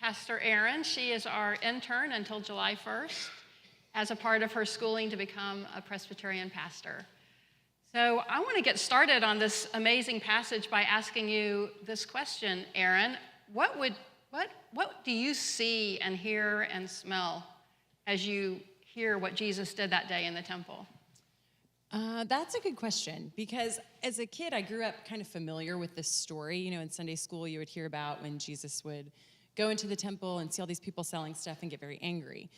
Pastor Erin. She is our intern until July 1st as a part of her schooling to become a Presbyterian pastor. So I want to get started on this amazing passage by asking you this question, Erin. What do you see and hear and smell as you hear what Jesus did that day in the temple? That's a good question, because as a kid, I grew up kind of familiar with this story. You know, in Sunday school, you would hear about when Jesus would go into the temple and see all these people selling stuff and get very angry.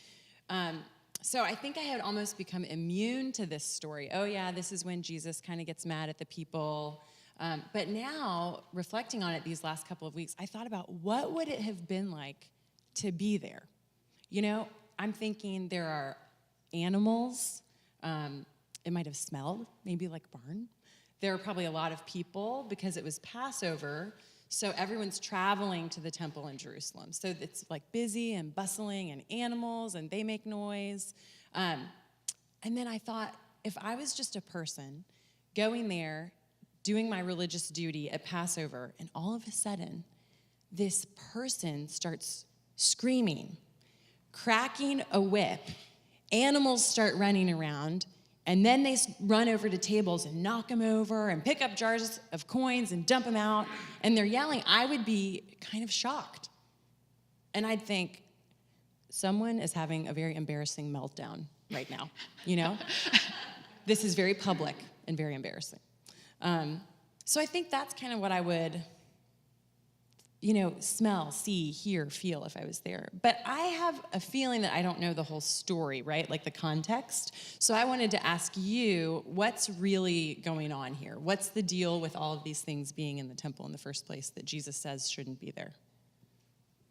So I think I had almost become immune to this story. Oh yeah, this is when Jesus kind of gets mad at the people. But now, reflecting on it these last couple of weeks, I thought about what would it have been like to be there? You know, I'm thinking there are animals. It might have smelled, maybe like barn. There were probably a lot of people because it was Passover, so everyone's traveling to the temple in Jerusalem. So it's like busy and bustling and animals, and they make noise. And then I thought, if I was just a person going there, doing my religious duty at Passover, and all of a sudden, this person starts screaming, cracking a whip, animals start running around, and then they run over to tables and knock them over and pick up jars of coins and dump them out, and they're yelling, I would be kind of shocked. And I'd think, someone is having a very embarrassing meltdown right now, you know? This is very public and very embarrassing. So I think that's kind of what I would, smell, see, hear, feel if I was there. But I have a feeling that I don't know the whole story, right? Like the context. So I wanted to ask you, what's really going on here? What's the deal with all of these things being in the temple in the first place that Jesus says shouldn't be there?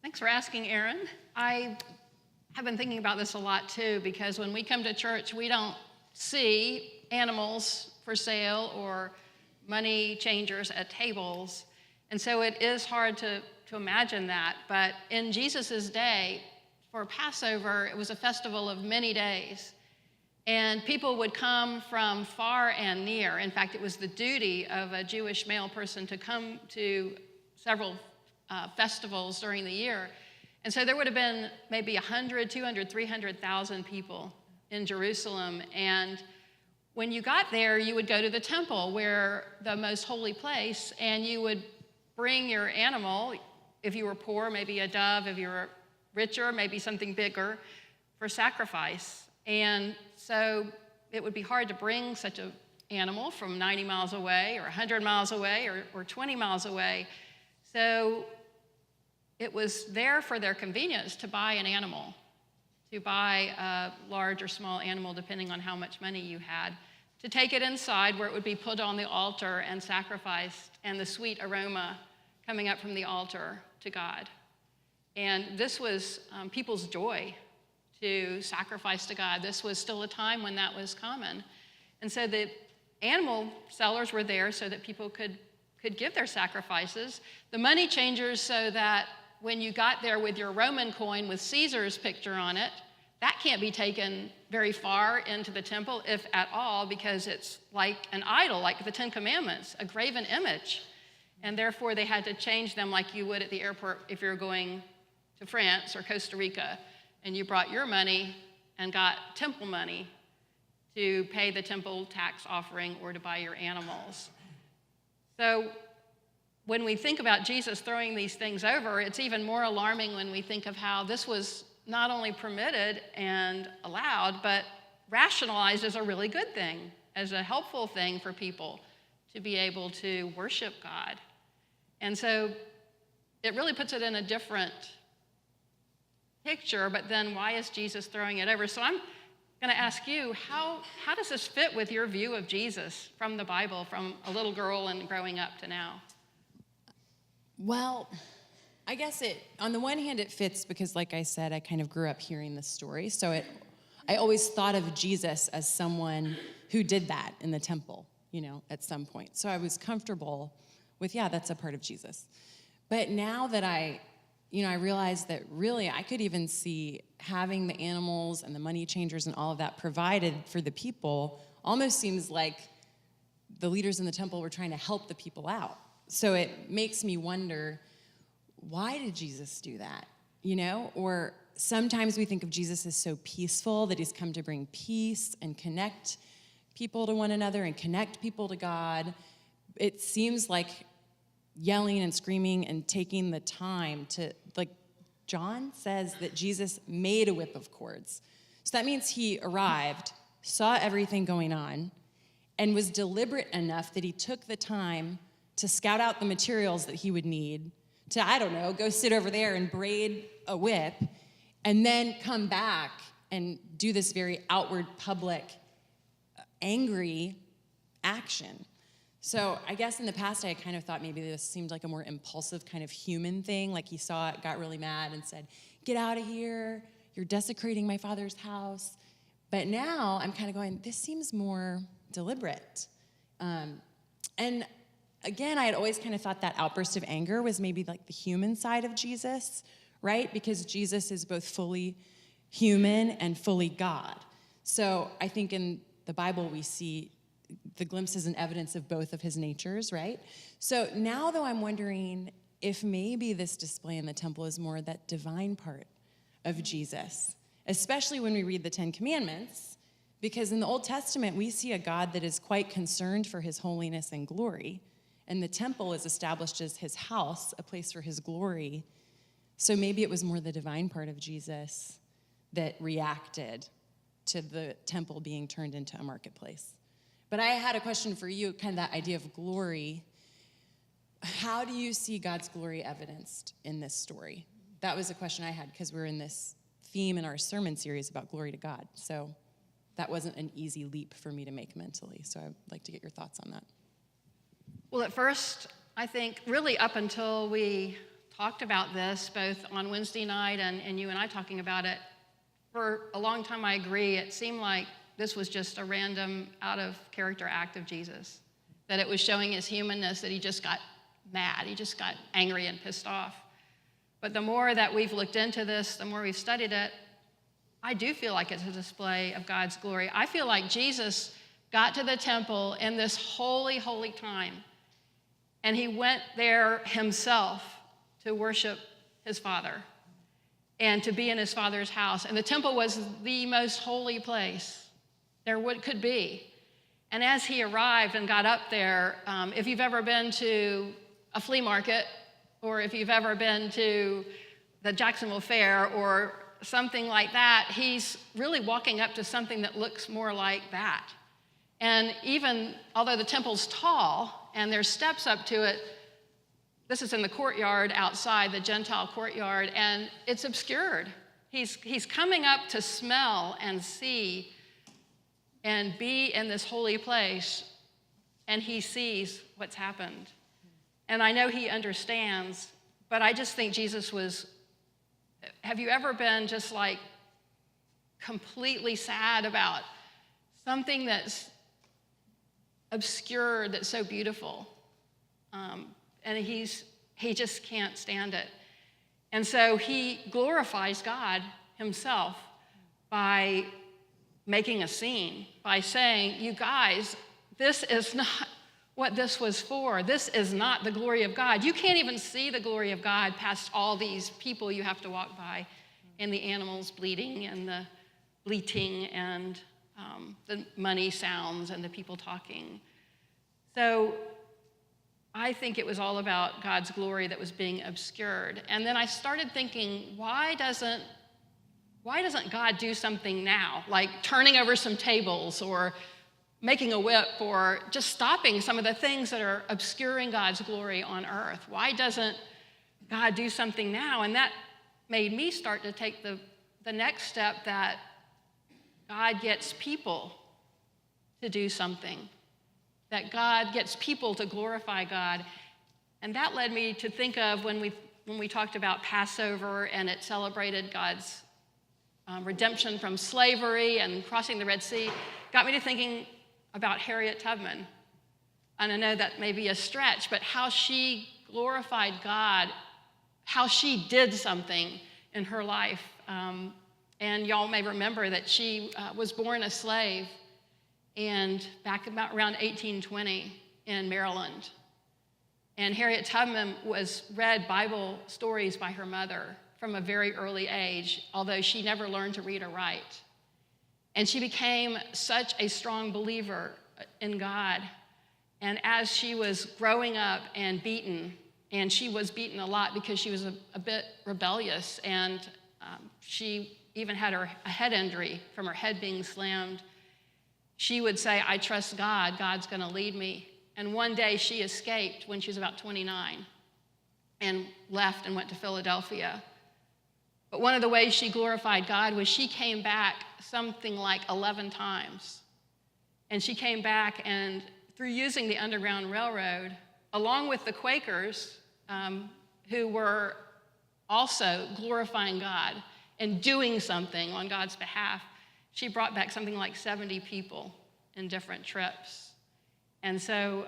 Thanks for asking, Erin. I have been thinking about this a lot too, because when we come to church, we don't see animals for sale or money changers at tables. And so it is hard to imagine that. But in Jesus' day, for Passover, it was a festival of many days. And people would come from far and near. In fact, it was the duty of a Jewish male person to come to several festivals during the year. And so there would have been maybe 100, 200, 300,000 people in Jerusalem. And when you got there, you would go to the temple, where the most holy place, and you would bring your animal. If you were poor, maybe a dove. If you were richer, maybe something bigger for sacrifice. And so it would be hard to bring such an animal from 90 miles away or 100 miles away or 20 miles away. So it was there for their convenience to buy an animal, to buy a large or small animal, depending on how much money you had, to take it inside where it would be put on the altar and sacrificed, and the sweet aroma coming up from the altar to God. And this was people's joy to sacrifice to God. This was still a time when that was common. And so the animal sellers were there so that people could give their sacrifices. The money changers, so that when you got there with your Roman coin with Caesar's picture on it, that can't be taken very far into the temple, if at all, because it's like an idol, like the Ten Commandments, a graven image. And therefore, they had to change them like you would at the airport if you're going to France or Costa Rica, and you brought your money and got temple money to pay the temple tax offering or to buy your animals. So when we think about Jesus throwing these things over, it's even more alarming when we think of how this was not only permitted and allowed, but rationalized as a really good thing, as a helpful thing for people to be able to worship God. And so it really puts it in a different picture, but then why is Jesus throwing it over? So I'm going to ask you, how does this fit with your view of Jesus from the Bible, from a little girl and growing up to now? Well, I guess on the one hand, it fits because, like I said, I kind of grew up hearing this story. So I always thought of Jesus as someone who did that in the temple, at some point. So I was comfortable with, yeah, that's a part of Jesus. But now that I realized that really I could even see having the animals and the money changers and all of that provided for the people almost seems like the leaders in the temple were trying to help the people out. So it makes me wonder, why did Jesus do that? Or sometimes we think of Jesus as so peaceful that he's come to bring peace and connect people to one another and connect people to God. It seems like yelling and screaming and taking the time to, like, John says that Jesus made a whip of cords. So that means he arrived, saw everything going on, and was deliberate enough that he took the time to scout out the materials that he would need to, I don't know, go sit over there and braid a whip, and then come back and do this very outward, public, angry action. So I guess in the past, I kind of thought maybe this seemed like a more impulsive kind of human thing. Like he saw it, got really mad, and said, "Get out of here. You're desecrating my Father's house." But now I'm kind of going, this seems more deliberate. And again, I had always kind of thought that outburst of anger was maybe like the human side of Jesus, right? Because Jesus is both fully human and fully God. So I think in the Bible we see the glimpses and evidence of both of his natures, right? So now, though, I'm wondering if maybe this display in the temple is more that divine part of Jesus, especially when we read the Ten Commandments, because in the Old Testament, we see a God that is quite concerned for his holiness and glory, and the temple is established as his house, a place for his glory. So maybe it was more the divine part of Jesus that reacted to the temple being turned into a marketplace. But I had a question for you, kind of that idea of glory. How do you see God's glory evidenced in this story? That was a question I had because we're in this theme in our sermon series about glory to God. So that wasn't an easy leap for me to make mentally. So I'd like to get your thoughts on that. Well, at first, I think really up until we talked about this, both on Wednesday night and you and I talking about it, for a long time I agree, it seemed like this was just a random, out-of-character act of Jesus, that it was showing his humanness, that he just got mad, he just got angry and pissed off. But the more that we've looked into this, the more we've studied it, I do feel like it's a display of God's glory. I feel like Jesus got to the temple in this holy, holy time, and he went there himself to worship his Father and to be in his Father's house. And the temple was the most holy place there could be. And as he arrived and got up there, if you've ever been to a flea market, or if you've ever been to the Jacksonville Fair or something like that, he's really walking up to something that looks more like that. And even although the temple's tall and there's steps up to it, this is in the courtyard outside, the Gentile courtyard, and it's obscured. He's coming up to smell and see and be in this holy place, and he sees what's happened. And I know he understands, but I just think Jesus was, have you ever been just like completely sad about something that's obscured, that's so beautiful? And he just can't stand it. And so he glorifies God himself by making a scene, by saying, you guys, this is not what this was for. This is not the glory of God. You can't even see the glory of God past all these people you have to walk by, and the animals bleeding and the bleating and the money sounds and the people talking. So I think it was all about God's glory that was being obscured. And then I started thinking, why doesn't God do something now, like turning over some tables or making a whip or just stopping some of the things that are obscuring God's glory on earth? Why doesn't God do something now? And that made me start to take the next step, that God gets people to do something, that God gets people to glorify God. And that led me to think of when we talked about Passover and it celebrated God's redemption from slavery and crossing the Red Sea, got me to thinking about Harriet Tubman. And I know that may be a stretch, but how she glorified God, how she did something in her life. And y'all may remember that she was born a slave, and back about around 1820 in Maryland. And Harriet Tubman was read Bible stories by her mother from a very early age, although she never learned to read or write. And she became such a strong believer in God. And as she was growing up and beaten, and she was beaten a lot because she was a bit rebellious, and she even had a head injury from her head being slammed, she would say, I trust God, God's gonna lead me. And one day she escaped when she was about 29 and left and went to Philadelphia. But one of the ways she glorified God was she came back something like 11 times. And she came back, and through using the Underground Railroad, along with the Quakers, who were also glorifying God and doing something on God's behalf, she brought back something like 70 people in different trips. And so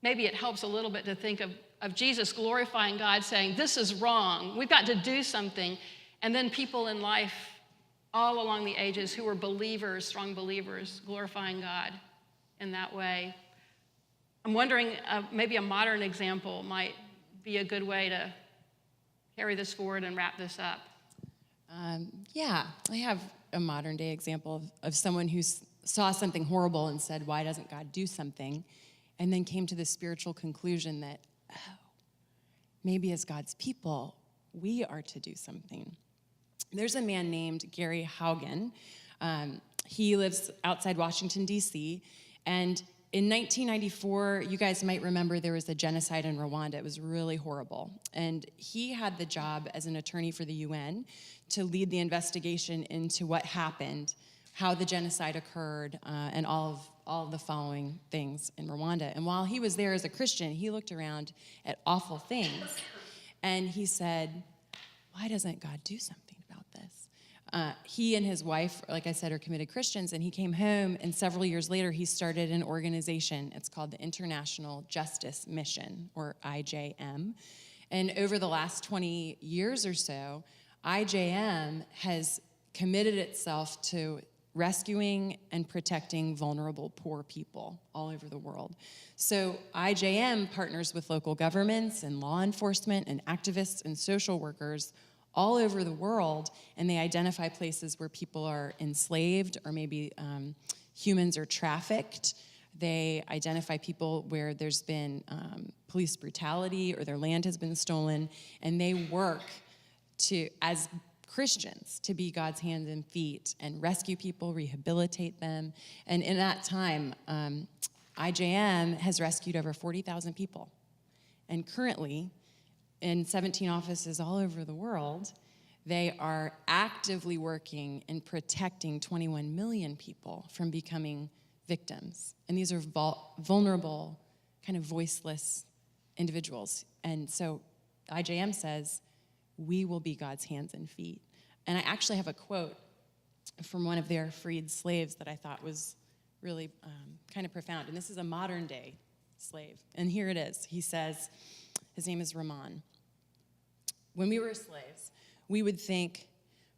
maybe it helps a little bit to think of Jesus glorifying God, saying, this is wrong, we've got to do something. And then people in life all along the ages who were believers, strong believers, glorifying God in that way. I'm wondering, maybe a modern example might be a good way to carry this forward and wrap this up. Yeah, I have a modern day example of someone who saw something horrible and said, why doesn't God do something? And then came to the spiritual conclusion that, maybe as God's people, we are to do something. There's a man named Gary Haugen. He lives outside Washington, D.C., and in 1994, you guys might remember there was a genocide in Rwanda. It was really horrible. And he had the job as an attorney for the UN to lead the investigation into what happened, how the genocide occurred, and all of the following things in Rwanda. And while he was there as a Christian, he looked around at awful things, and he said, why doesn't God do something about this? He and his wife, like I said, are committed Christians, and he came home, and several years later, he started an organization. It's called the International Justice Mission, or IJM. And over the last 20 years or so, IJM has committed itself to rescuing and protecting vulnerable poor people all over the world. So IJM partners with local governments and law enforcement and activists and social workers all over the world, and they identify places where people are enslaved or maybe humans are trafficked. They identify people where there's been police brutality or their land has been stolen, and they work to, as Christians, to be God's hands and feet and rescue people, rehabilitate them. And in that time, IJM has rescued over 40,000 people. And currently, in 17 offices all over the world, they are actively working in protecting 21 million people from becoming victims. And these are vulnerable, kind of voiceless individuals. And so IJM says, we will be God's hands and feet. And I actually have a quote from one of their freed slaves that I thought was really kind of profound. And this is a modern day slave. And here it is. He says, his name is Rahman. When we were slaves, we would think,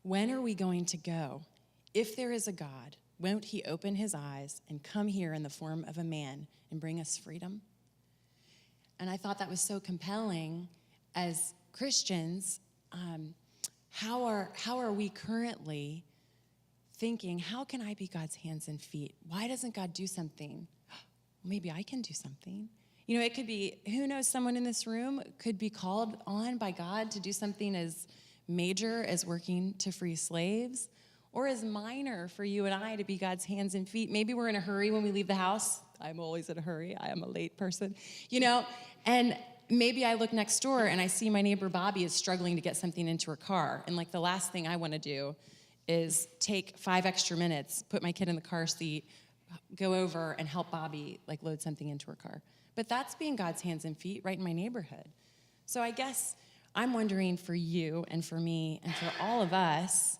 when are we going to go? If there is a God, won't he open his eyes and come here in the form of a man and bring us freedom? And I thought that was so compelling. As Christians, how are we currently thinking, how can I be God's hands and feet? Why doesn't God do something? Maybe I can do something. You know, it could be, who knows, someone in this room could be called on by God to do something as major as working to free slaves, or as minor for you and I to be God's hands and feet. Maybe we're in a hurry when we leave the house. I'm always in a hurry. I am a late person, you know, and maybe I look next door and I see my neighbor Bobby is struggling to get something into her car. And like the last thing I want to do is take 5 extra minutes, put my kid in the car seat, go over and help Bobby like load something into her car. But that's being God's hands and feet right in my neighborhood. So I guess I'm wondering for you and for me and for all of us,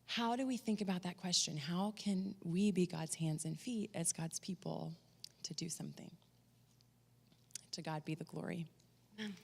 how do we think about that question? How can we be God's hands and feet as God's people to do something? To God be the glory. Amen.